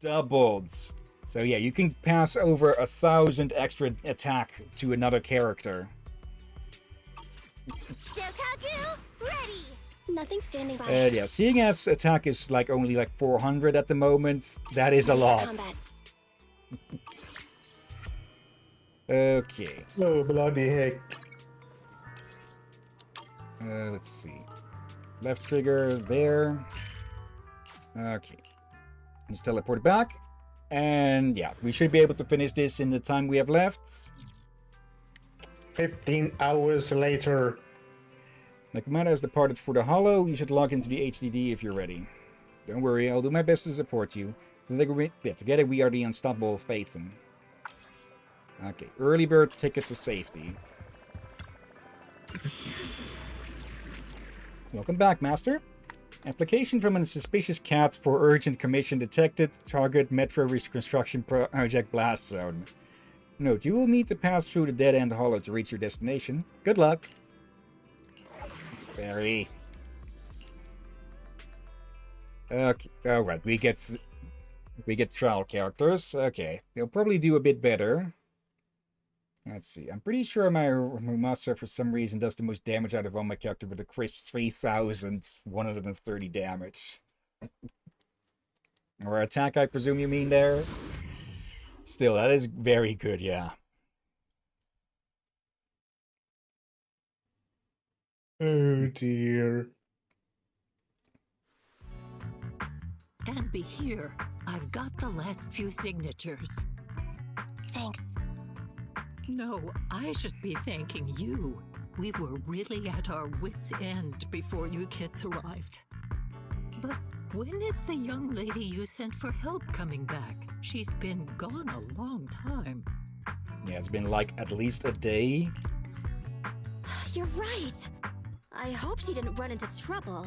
Doubled. So yeah, you can pass over 1,000 extra attack to another character. Shokaku, ready! Nothing standing by. Yeah, seeing as attack is like only like 400 at the moment, that is a lot. Combat. Okay. Oh, bloody heck. Let's see. Left trigger there. Okay. Let's teleport back. And yeah, we should be able to finish this in the time we have left. 15 hours later. Nakamata has departed for the Hollow. You should log into the HDD if you're ready. Don't worry, I'll do my best to support you. Together we are the unstoppable Phaethon. Okay, early bird ticket to safety. Welcome back, Master. Application from a suspicious cat for urgent commission detected. Target Metro Reconstruction Project Blast Zone. Note, you will need to pass through the dead-end hollow to reach your destination. Good luck. Very. Okay, alright, we get trial characters. Okay, they'll probably do a bit better. Let's see, I'm pretty sure my Mumasa for some reason does the most damage out of all my character with a crisp 3,130 damage. Or attack, I presume you mean there? Still, that is very good, yeah. Oh dear. And be here. I've got the last few signatures. Thanks. No, I should be thanking you. We were really at our wits' end before you kids arrived. But when is the young lady you sent for help coming back? She's been gone a long time. Yeah, it's been like at least a day. You're right. I hope she didn't run into trouble.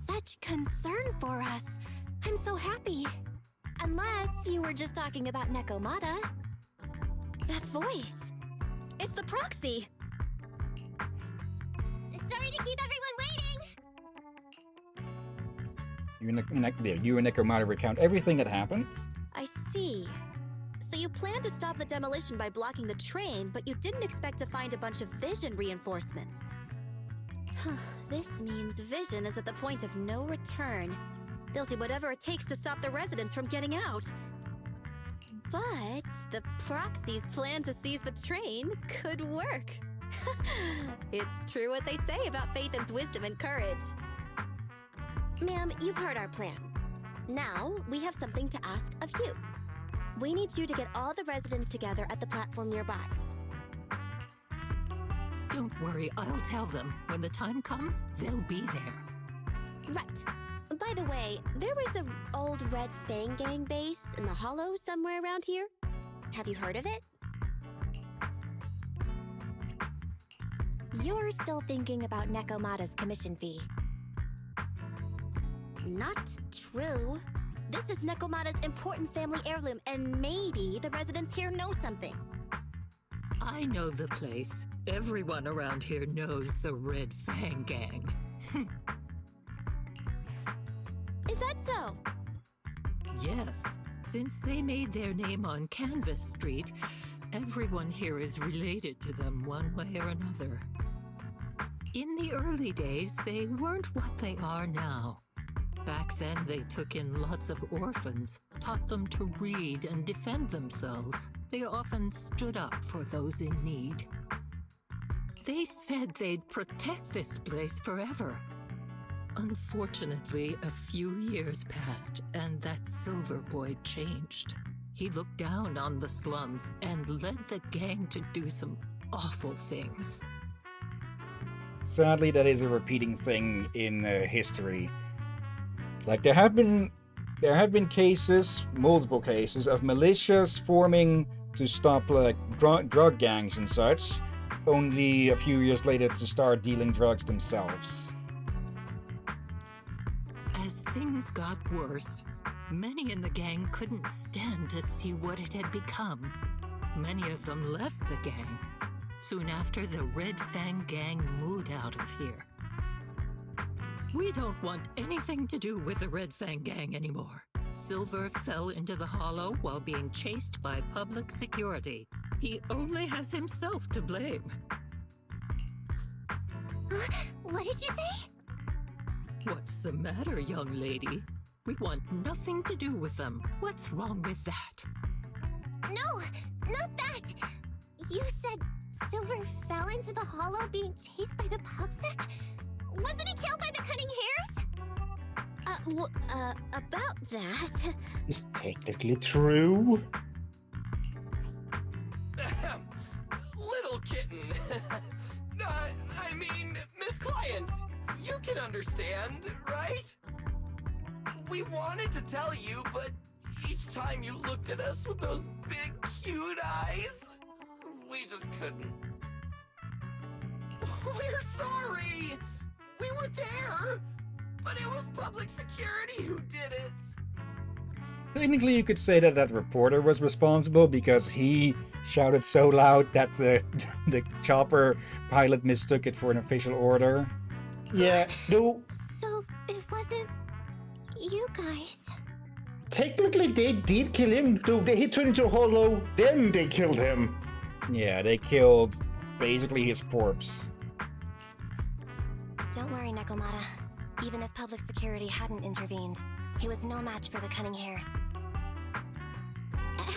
Such concern for us. I'm so happy. Unless you were just talking about Nekomata. That voice. It's the proxy. Sorry to keep everyone waiting. You and Nekomata recount everything that happened. I see. So you planned to stop the demolition by blocking the train, but you didn't expect to find a bunch of vision reinforcements. This means Vision is at the point of no return. They'll do whatever it takes to stop the residents from getting out. But the Proxy's plan to seize the train could work. It's true what they say about Phaethon's wisdom and courage. Ma'am, you've heard our plan. Now, we have something to ask of you. We need you to get all the residents together at the platform nearby. Don't worry, I'll tell them. When the time comes, they'll be there. Right. By the way, there was an old Red Fang Gang base in the Hollow somewhere around here. Have you heard of it? You're still thinking about Nekomata's commission fee. Not true. This is Nekomata's important family heirloom, and maybe the residents here know something. I know the place. Everyone around here knows the Red Fang Gang. Is that so? Yes. Since they made their name on Canvas Street, everyone here is related to them one way or another. In the early days, they weren't what they are now. Back then, they took in lots of orphans, taught them to read and defend themselves. They often stood up for those in need. They said they'd protect this place forever. Unfortunately, a few years passed, and that Silver Boy changed. He looked down on the slums and led the gang to do some awful things. Sadly, that is a repeating thing in history. Like there have been cases, multiple cases, of militias forming to stop like drug gangs and such, only a few years later to start dealing drugs themselves. As things got worse, many in the gang couldn't stand to see what it had become. Many of them left the gang. Soon after, the Red Fang Gang moved out out of here. We don't want anything to do with the Red Fang gang anymore. Silver fell into the hollow while being chased by public security. He only has himself to blame. What did you say? What's the matter, young lady? We want nothing to do with them. What's wrong with that? No, not that! You said Silver fell into the hollow being chased by the pubsec? Wasn't he killed by the cunning hares? About that... Is technically true. Little kitten. I mean, Miss Client, you can understand, right? We wanted to tell you, but each time you looked at us with those big, cute eyes, we just couldn't. We're sorry! We were there, but it was public security who did it. Technically, you could say that that reporter was responsible because he shouted so loud that the chopper pilot mistook it for an official order. Yeah, no, So, it wasn't... you guys... technically they did kill him. No, they hit him into a hollow, then they killed him. Yeah, they killed basically his corpse. Don't worry, Nekomata. Even if public security hadn't intervened, he was no match for the cunning hares.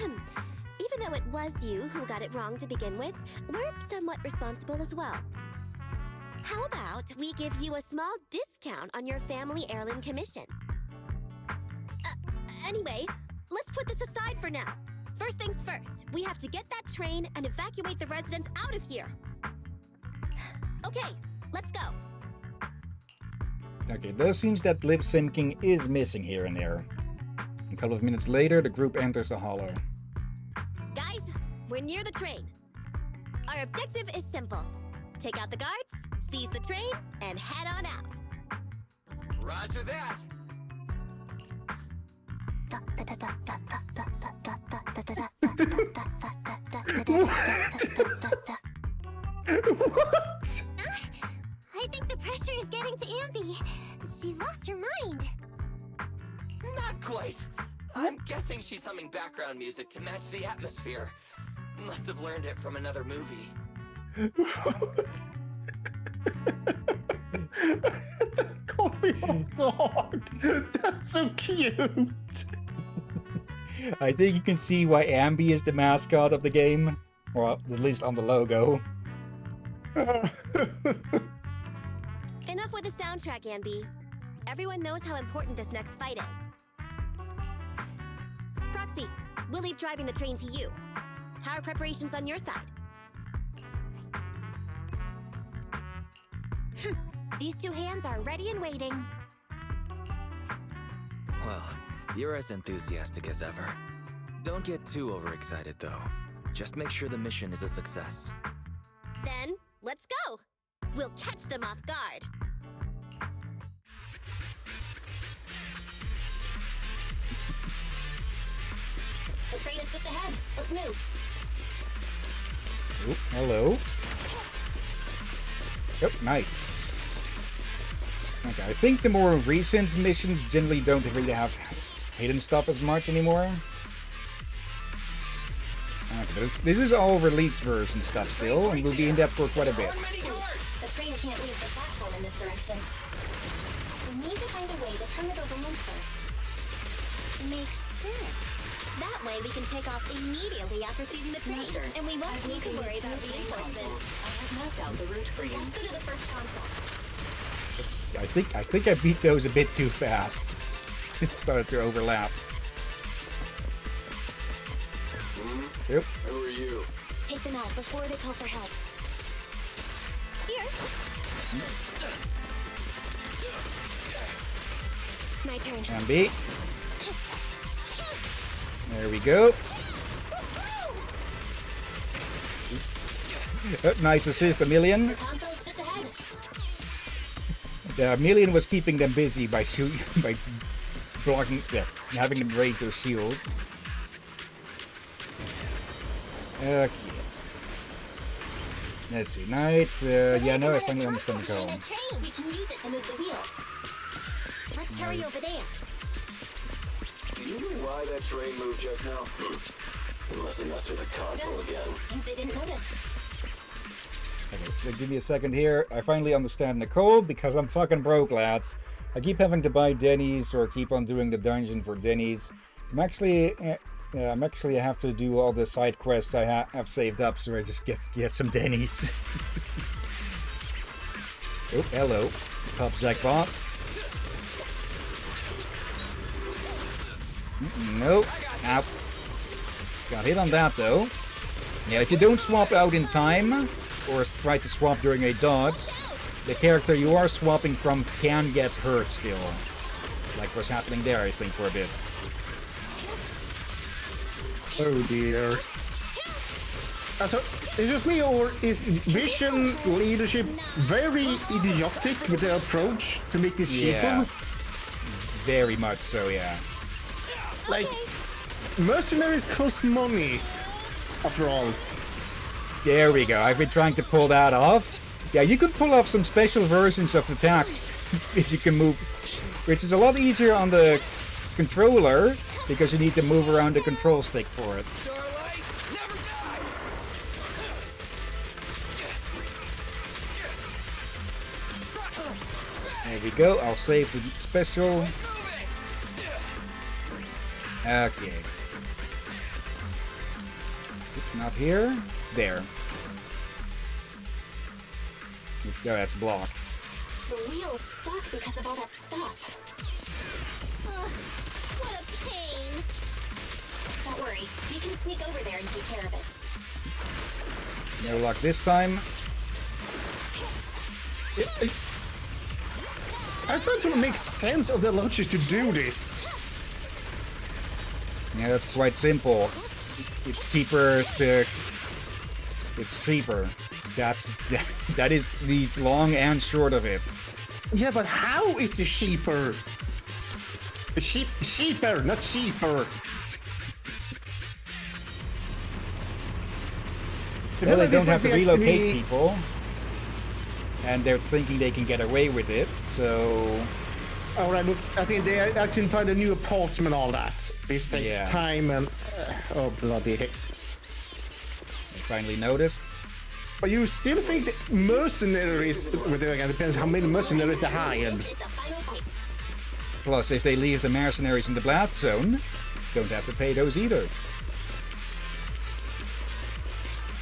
Even though it was you who got it wrong to begin with, we're somewhat responsible as well. How about we give you a small discount on your family heirloom commission? Anyway, let's put this aside for now. First things first, we have to get that train and evacuate the residents out of here. Okay, let's go. Okay, it does seem that lip syncing is missing here and there. A couple of minutes later, the group enters the hollow. Guys, we're near the train. Our objective is simple. Take out the guards, seize the train, and head on out. Roger that. What? I think the pressure is getting to Ambi. She's lost her mind. Not quite. I'm guessing she's humming background music to match the atmosphere. Must have learned it from another movie. Caught me off guard. That's so cute. I think you can see why Ambi is the mascot of the game. Or at least on the logo. Enough with the soundtrack, Ambi. Everyone knows how important this next fight is. Proxy, we'll leave driving the train to you. How are preparations on your side? These two hands are ready and waiting. Well, you're as enthusiastic as ever. Don't get too overexcited, though. Just make sure the mission is a success. Then, let's go! We'll catch them off guard. The train is just ahead. Let's move. Oop, hello. Yep, nice. Okay, I think the more recent missions generally don't really have hidden stuff as much anymore. Okay, but this is all release version stuff still, and we'll be in that for quite a bit. The train can't leave the platform in this direction. We need to find a way to turn it around first. Makes sense. That way we can take off immediately after seizing the train, and we won't need to worry about reinforcements. I have mapped out the route for you. Let's go to the first console. I think I beat those a bit too fast. It started to overlap. Yep. Who are you? Take them out before they call for help. Here. My turn. Ambi. There we go. Oh, nice assist, a million. The console's just ahead. The million was keeping them busy by by blocking, having them raise their shields. Okay. Let's see. Night. Yeah, no, I finally understand the call. We can use it to move the wheel. Let's hurry over there. Do you know why that train moved just now? It must have messed with the console again. Seems they didn't notice. Okay, so give me a second here. I finally understand Nicole because I'm fucking broke, lads. I keep having to buy Denny's or keep on doing the dungeon for Denny's. I'm actually have to do all the side quests I have saved up, so I just get some Denny's. Oh, hello, Pop Zack bots. Nope. Ow. Got hit on that though. Yeah, if you don't swap out in time, or try to swap during a dodge, the character you are swapping from can get hurt still. Like what's happening there, I think, for a bit. Oh dear. So, is it just me, or is Vision leadership very idiotic with their approach to make this Yeah. cheaper? Very much so, yeah. Like, mercenaries cost money, after all. There we go. I've been trying to pull that off. Yeah, you can pull off some special versions of attacks if you can move, which is a lot easier on the controller because you need to move around the control stick for it. Starlight, never die! There we go. I'll save the special. Okay. Not here. There. No, that's blocked. The wheel's stuck because of all that stuff. Ugh, what a pain. Don't worry, we can sneak over there and take care of it. No luck this time. I try to make sense of the logic to do this. Yeah, that's quite simple. It's cheaper to... It's cheaper. That is the long and short of it. Yeah, but how is it cheaper? Cheaper, not cheaper. Well, they don't have to relocate actually... people. And they're thinking they can get away with it, so... Alright, look, I think they actually find a new apartment and all that. This takes Yeah. time and... oh, bloody heck. They finally noticed. But you still think that mercenaries... Well, there again, depends how many mercenaries they hired. This is the final point. Plus, if they leave the mercenaries in the blast zone, don't have to pay those either.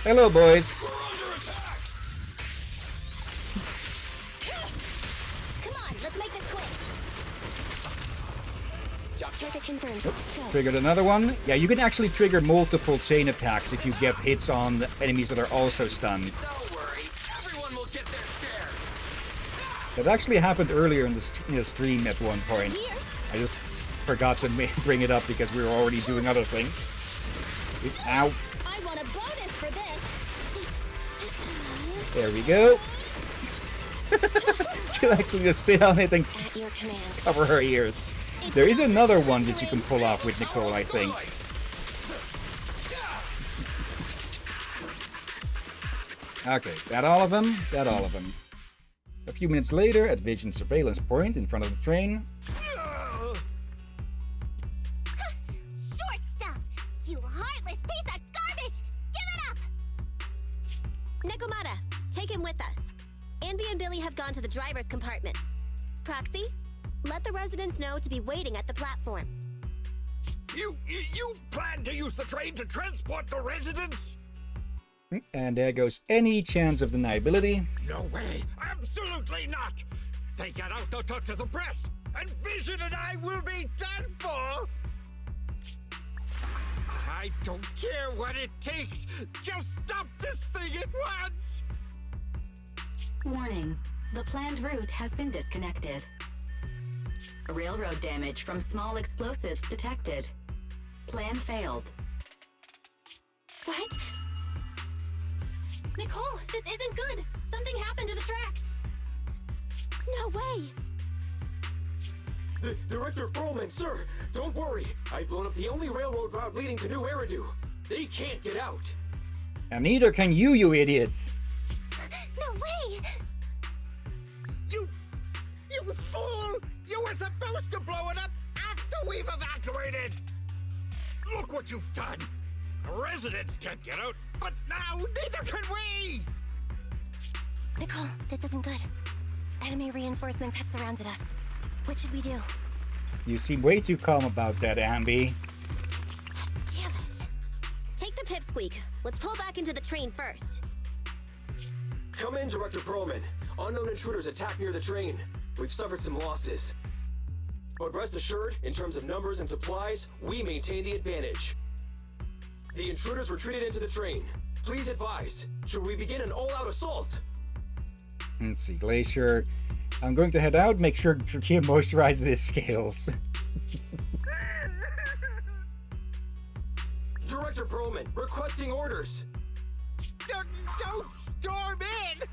Hello, boys. Come on, let's make this quick. Target confirmed. Go. Triggered another one. Yeah, you can actually trigger multiple chain attacks if you get hits on enemies that are also stunned. Don't worry, everyone will get their share. That actually happened earlier in the stream at one point. I just forgot to bring it up because we were already doing other things. It's out. I want a bonus for this. There we go. She'll actually just sit on it and At your command. cover her ears. There is another one that you can pull off with Nicole, I think. Okay, that all of them? That all of them. A few minutes later, at Vision's surveillance point in front of the train. Short stuff! You heartless piece of garbage! Give it up! Nekomata, take him with us. Anby and Billy have gone to the driver's compartment. Proxy, let the residents know to be waiting at the platform. You plan to use the train to transport the residents? And there goes any chance of deniability. No way! Absolutely not! If they get out, they'll talk to the press, and Vision and I will be done for! I don't care what it takes! Just stop this thing at once! Warning. The planned route has been disconnected. Railroad damage from small explosives detected. Plan failed. What? Nicole, this isn't good! Something happened to the tracks! No way! Director Perlman, sir, don't worry. I've blown up the only railroad route leading to New Eridu. They can't get out. And neither can you idiots. way! You fool! You were supposed to blow it up after we've evacuated! Look what you've done! Residents can't get out, but now neither can we! Nicole, this isn't good. Enemy reinforcements have surrounded us. What should we do? You seem way too calm about that, Ambi. Damn it. Take the pipsqueak. Let's pull back into the train first. Come in, Director Perlman. Unknown intruders attacked near the train. We've suffered some losses. But rest assured, in terms of numbers and supplies, we maintain the advantage. The intruders retreated into the train. Please advise, should we begin an all-out assault? Let's see, Glacier. I'm going to head out, make sure he moisturizes his scales. Director Perlman, requesting orders. Don't storm in!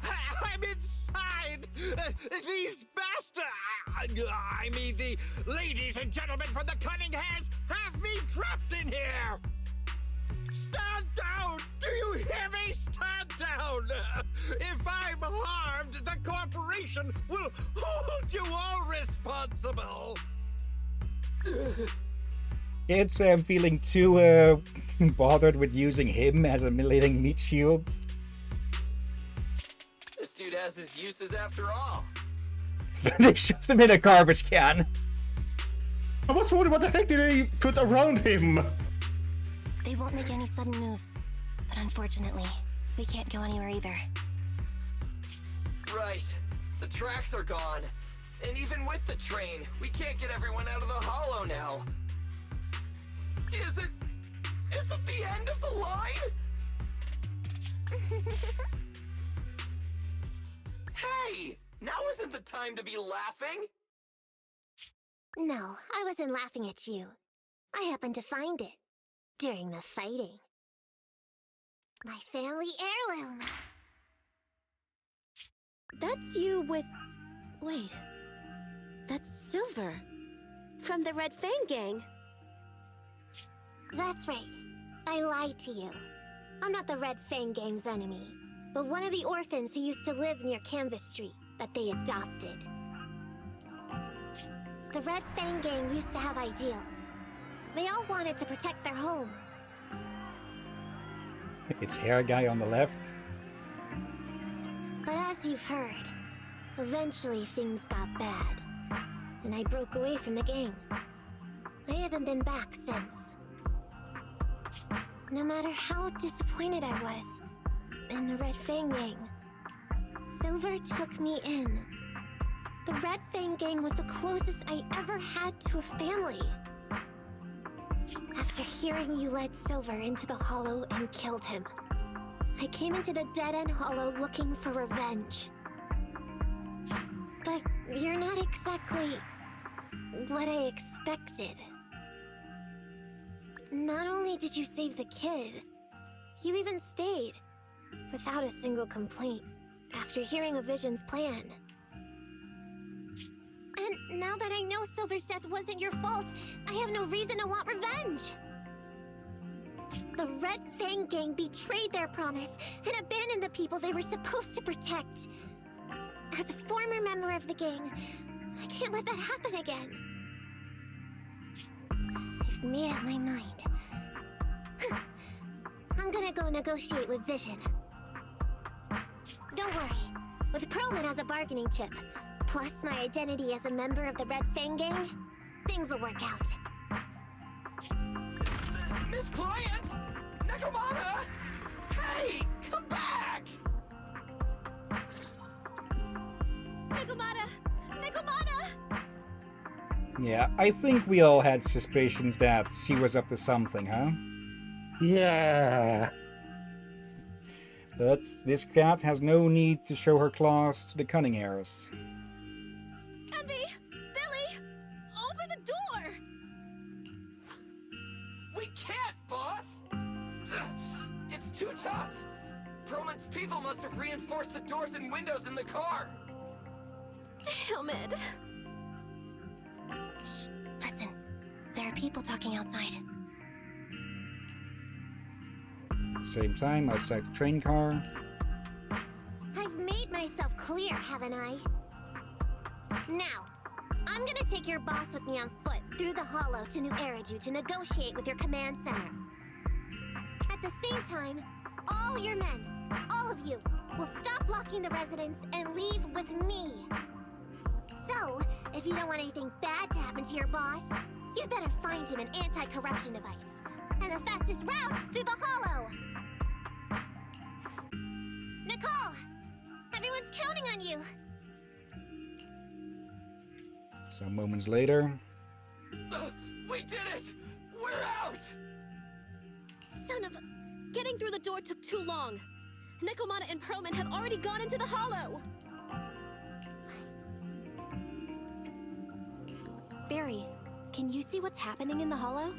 I'm inside! These bastards! I mean, the ladies and gentlemen from the Cunning Hands have me trapped in here! Stand down! Do you hear me? Stand down! If I'm harmed, the corporation will hold you all responsible! Can't say I'm feeling too bothered with using him as a living meat shield. This dude has his uses after all. They shoved him in a garbage can. I was wondering what the heck did they put around him? They won't make any sudden moves. But unfortunately, we can't go anywhere either. Right. The tracks are gone. And even with the train, we can't get everyone out of the hollow now. Is it the end of the line? Hey! Now isn't the time to be laughing! No, I wasn't laughing at you. I happened to find it. During the fighting. My family heirloom. That's you with... Wait. That's Silver. From the Red Fang Gang. That's right. I lied to you. I'm not the Red Fang Gang's enemy, but one of the orphans who used to live near Canvas Street that they adopted. The Red Fang Gang used to have ideals. They all wanted to protect their home. It's hair guy on the left. But as you've heard, eventually things got bad. And I broke away from the gang. I haven't been back since. No matter how disappointed I was in the Red Fang Gang, Silver took me in. The Red Fang Gang was the closest I ever had to a family. After hearing you led Silver into the Hollow and killed him, I came into the dead-end Hollow looking for revenge. But you're not exactly what I expected. Not only did you save the kid, you even stayed, without a single complaint, after hearing a Vision's plan. And now that I know Silver's death wasn't your fault, I have no reason to want revenge! The Red Fang Gang betrayed their promise and abandoned the people they were supposed to protect. As a former member of the gang, I can't let that happen again. I've made up my mind. I'm gonna go negotiate with Vision. Don't worry. With Perlman as a bargaining chip, plus my identity as a member of the Red Fang Gang, things will work out. Miss Client! Nakamata! Hey! Come back! Nakamata! Nakamata! Yeah, I think we all had suspicions that she was up to something, huh? Yeah. But this cat has no need to show her claws to the cunning heirs. Envy! Billy! Open the door! We can't, boss! It's too tough! Perlman's people must have reinforced the doors and windows in the car! Damn it! Shh. Listen. There are people talking outside. Same time, outside the train car. I've made my clear, haven't I? Now, I'm gonna take your boss with me on foot through the hollow to New Eridu to negotiate with your command center. At the same time, all your men, all of you, will stop blocking the residents and leave with me. So, if you don't want anything bad to happen to your boss, you'd better find him an anti-corruption device. And the fastest route through the hollow! Nicole! Everyone's counting on you! Some moments later. We did it! We're out! Son of a... Getting through the door took too long. Nekomata and Proman have already gone into the hollow! Barry, can you see what's happening in the hollow?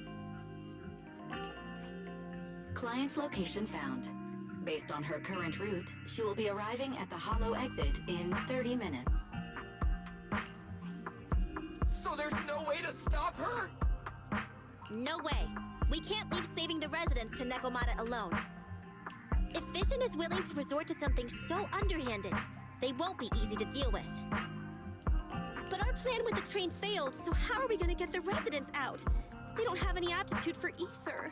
Client location found. Based on her current route, she will be arriving at the hollow exit in 30 minutes. So there's no way to stop her? No way. We can't leave saving the residents to Nekomata alone. If Vision is willing to resort to something so underhanded, they won't be easy to deal with. But our plan with the train failed, so how are we gonna get the residents out? They don't have any aptitude for ether.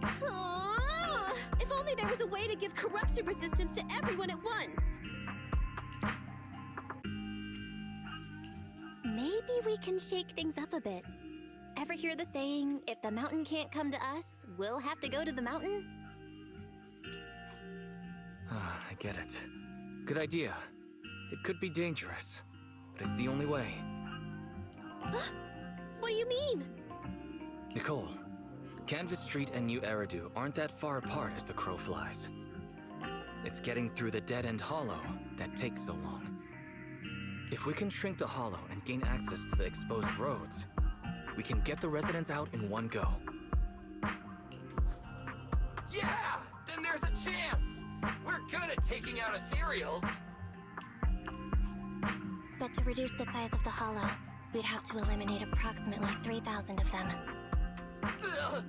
Aww. If only there was a way to give corruption resistance to everyone at once. Maybe we can shake things up a bit. Ever hear the saying, if the mountain can't come to us, we'll have to go to the mountain? I get it. Good idea. It could be dangerous, but it's the only way. What do you mean? Nicole, Canvas Street and New Eridu aren't that far apart as the crow flies. It's getting through the dead-end hollow that takes so long. If we can shrink the hollow and gain access to the exposed roads, we can get the residents out in one go. Yeah! Then there's a chance! We're good at taking out ethereals! But to reduce the size of the hollow, we'd have to eliminate approximately 3,000 of them. Ugh.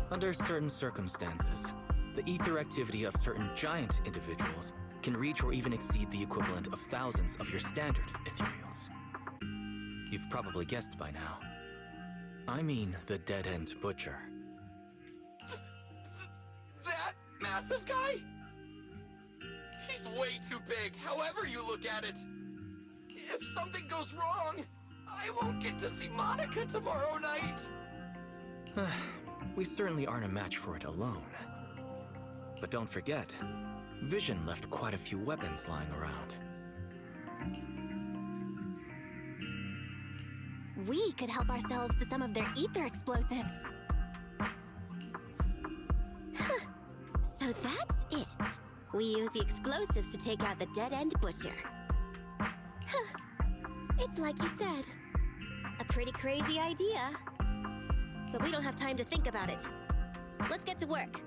Under certain circumstances, the ether activity of certain giant individuals can reach or even exceed the equivalent of thousands of your standard ethereals. You've probably guessed by now. I mean the dead-end butcher. That massive guy? He's way too big, however you look at it. If something goes wrong, I won't get to see Monica tomorrow night. We certainly aren't a match for it alone. But don't forget, Vision left quite a few weapons lying around. We could help ourselves to some of their ether explosives. So that's it. We use the explosives to take out the dead-end butcher. It's like you said. A pretty crazy idea. But we don't have time to think about it. Let's get to work.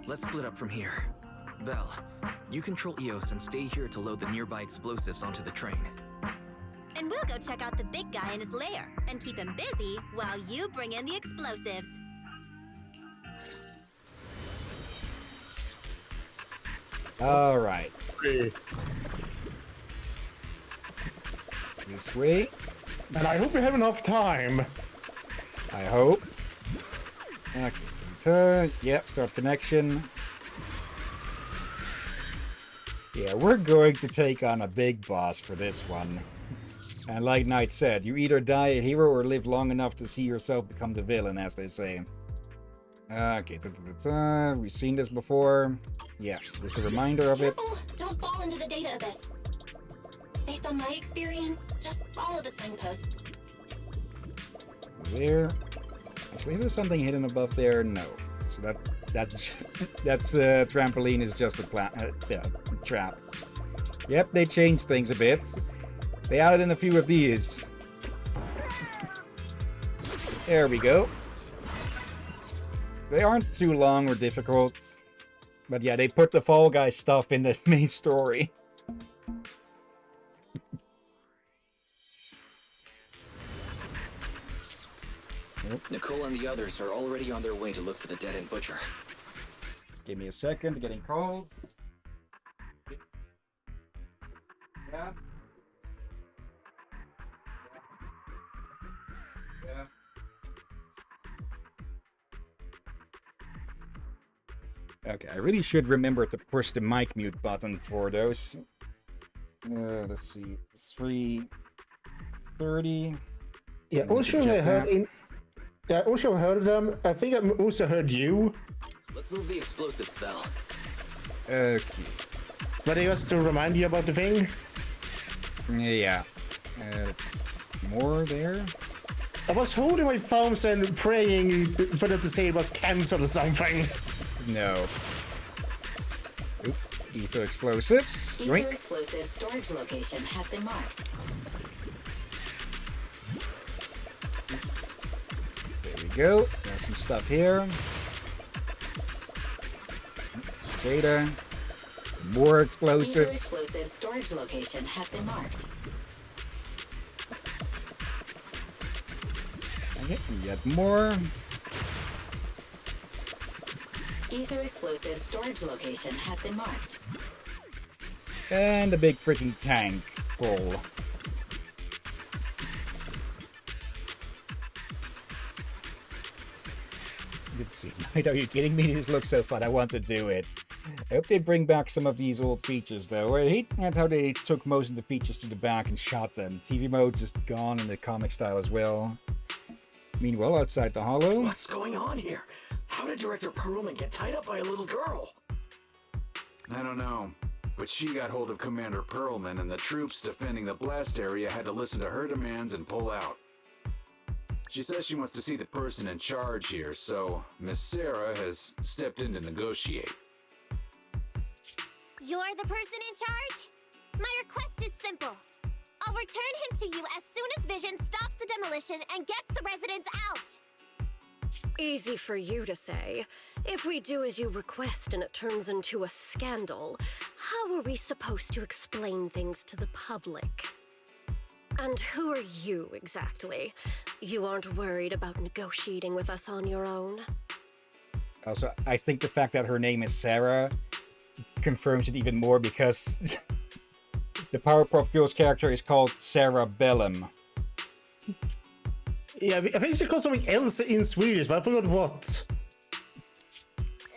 Let's split up from here. Belle, you control Eos and stay here to load the nearby explosives onto the train. And we'll go check out the big guy in his lair and keep him busy while you bring in the explosives. All right. This way. And I hope we have enough time. I hope. Okay. Turn. Yep. Start connection. Yeah, we're going to take on a big boss for this one. And like Knight said, you either die a hero or live long enough to see yourself become the villain, as they say. Okay, we've seen this before. Yeah, just a reminder of it. Careful! Don't fall into the data abyss. Based on my experience, just follow the signposts. There. Actually, is there something hidden above there? No. So that's trampoline is just a trap. Yep, they changed things a bit. They added in a few of these. There we go. They aren't too long or difficult. But yeah, they put the Fall Guy stuff in the main story. Nicole and the others are already on their way to look for the dead-end butcher. Give me a second, getting called. Yeah. Yeah. Okay, I really should remember to push the mic mute button for those. Let's see, 3:30. Yeah, also I heard them. I think I also heard you. Let's move the explosive spell. Okay. But just to remind you about the thing. Yeah. More there. I was holding my thumbs and praying for them to say it was cancelled or something. No. Oop. Ether explosives. Ether Drink. explosive storage location has been marked. There we go. Got some stuff here. Data. More Ether explosives. explosive storage location has been marked. Okay, we got more. Ether explosive storage location has been marked. And a big freaking tank full. Let's see. Are you kidding me? This looks so fun. I want to do it. I hope they bring back some of these old features, though. I hate how they took most of the features to the back and shot them. TV mode just gone in the comic style as well. Meanwhile, outside the hollow... What's going on here? How did Director Perlman get tied up by a little girl? I don't know, but she got hold of Commander Perlman, and the troops defending the blast area had to listen to her demands and pull out. She says she wants to see the person in charge here, so Miss Sarah has stepped in to negotiate. You're the person in charge? My request is simple. I'll return him to you as soon as Vision stops the demolition and gets the residents out. Easy for you to say. If we do as you request and it turns into a scandal, how are we supposed to explain things to the public? And who are you, exactly? You aren't worried about negotiating with us on your own? Also, I think the fact that her name is Sarah confirms it even more because the Powerpuff Girls character is called Sarah Bellum. Yeah, I think she called something else in Swedish, but I forgot what.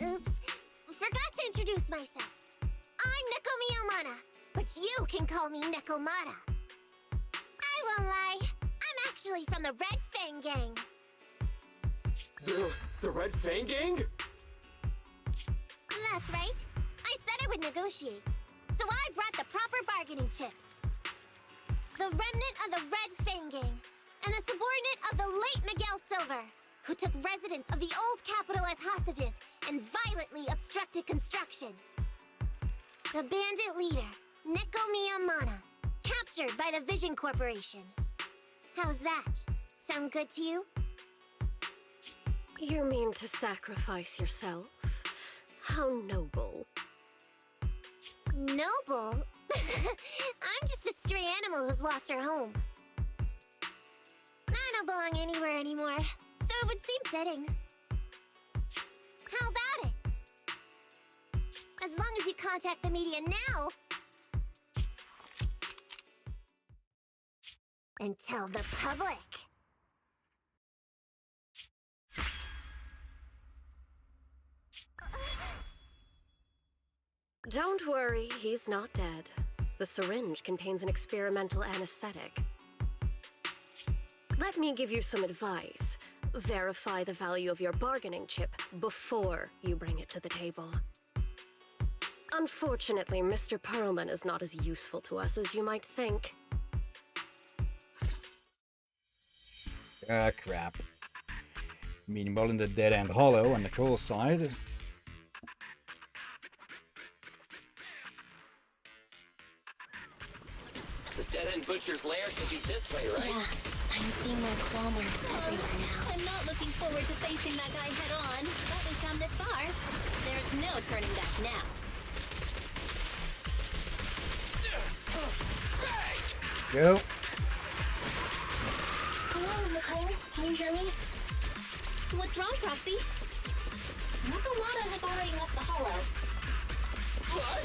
Oops. Forgot to introduce myself. I'm Neko Miyamata, but you can call me Nekomata. I won't lie. I'm actually from the Red Fang Gang. The Red Fang Gang? That's right. I said I would negotiate, so I brought the proper bargaining chips. The remnant of the Red Fang Gang, and a subordinate of the late Miguel Silver, who took residents of the old capital as hostages and violently obstructed construction. The bandit leader, Neko Miyamata, captured by the Vision Corporation. How's that? Sound good to you? You mean to sacrifice yourself? How noble. Noble? I'm just a stray animal who's lost her home. I don't belong anywhere anymore, so it would seem fitting. How about it? As long as you contact the media now and tell the public. Don't worry, he's not dead. The syringe contains an experimental anesthetic. Let me give you some advice. Verify the value of your bargaining chip before you bring it to the table. Unfortunately, Mr. Perlman is not as useful to us as you might think. Ah, crap. Meanwhile, in the Dead End Hollow on the coal side. The dead-end butcher's lair should be this way, right? Yeah, I'm seeing more claw marks everywhere now. I'm not looking forward to facing that guy head on, but we've come this far. There's no turning back now. Go. Hello, Nicole. Can you hear me? What's wrong, Proxy? Nakamata has already left the hollow. What?